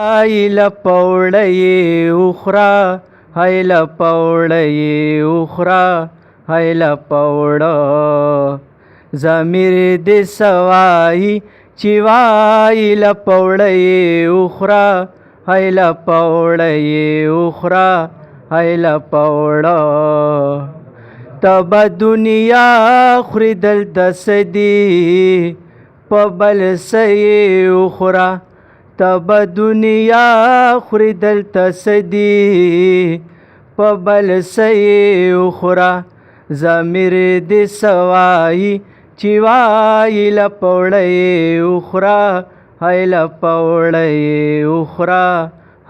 ایله پوړی اخرا ایله پوړی اخرا ایله پوړه ضمیر دې سوای چې وایله پوړی اخرا ایله پوړی اخرا ایله پوړه تب دنیا خوري دلته سدي په بل سې اخرا تب دنیا خوري دلته سدي په بل سې اخرا ضمیر دې سوای چې وایله پوړی اخرا ایله پوړی اخرا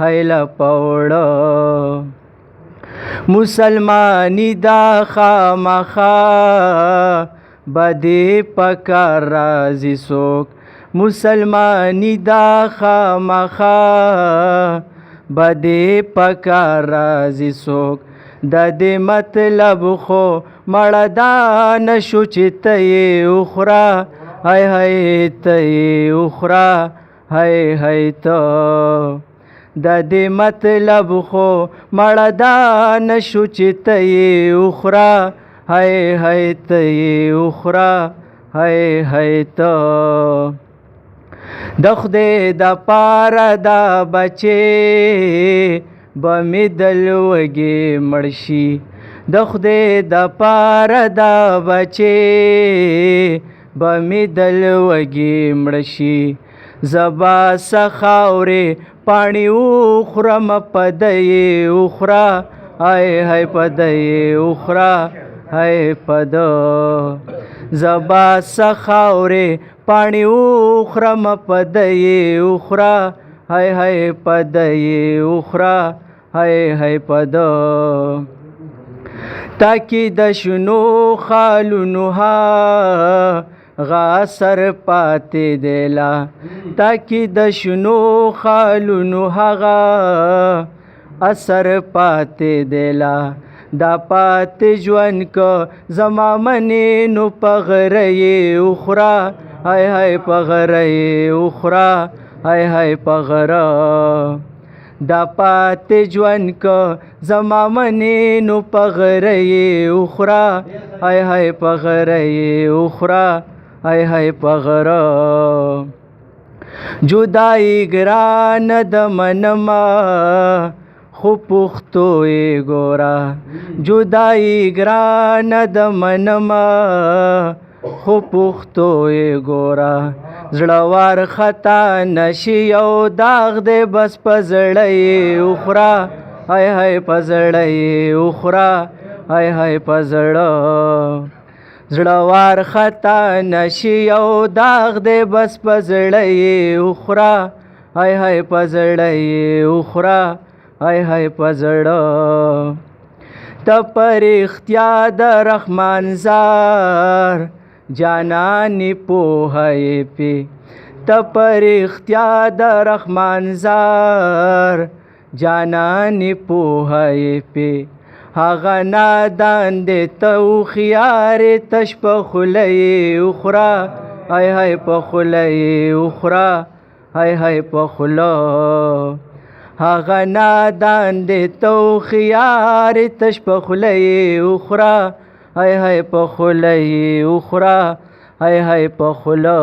ایله پوړه مسلمانی دا خامخا بدی پکار رازی سوک مسلمانی دا خامخا بدی پکار رازی سوک د دې مطلب خو مړه دا نشو چې ته یې اخرا هی هی ته یې اخرا هی هی ته د دې مطلب خو مړه دا نشو چې ته یې اخرا هی هی ته یې اخرا هی هی ته د خدای د پاره دا بچې به مې دل وږې مړ شي د خدای د پاره دا بچې به مې دل وږې مړ شي زبا سخاورې پاڼې وخورم په دی اخرا هی هی په دی اخرا هی په ده زبا سخاورې پاڼې وخورم په دی اخرا هی هی په دی اخرا هی هی په ده تاکي د شنو خالونو ها غاسر پاتې دیلا تاکي د شنو خالونو هغه اثر پاتې دیلا دا پاتې ژوند که زما منې نو په غره اخرا هی هی په غره اخرا هی هی په غره دا پاتې ژوند که زما منې نو په غره اخرا هی هی په غره اخرا هی هی په غره جدائی ګران د منما خو پښتو یې ګوره جدائی ګران د منما خو پښتو یې ګوره زړور خطا نشي یو داغ دی بس په زړه یې اخرا هی هی په زړه یې اخرا هی هی په زړه زړور خطا نشي یو داغ دی بس په زړه یې اخرا هی هی په زړه یې اخرا هی هی په زړه ته پر اختیا د رحمان زار جانانی پوهی پی ته پر اختیا د رحمان زار جانانی پوهی پی هغه نادان دی ته هوښیار تش په خوله یې اخرا هی هی په خوله یې اخرا هی هی په خوله هغه نادان دی ته هوښیار تش په خوله یې اخرا هی هی په خوله یې اخرا هی هی په خوله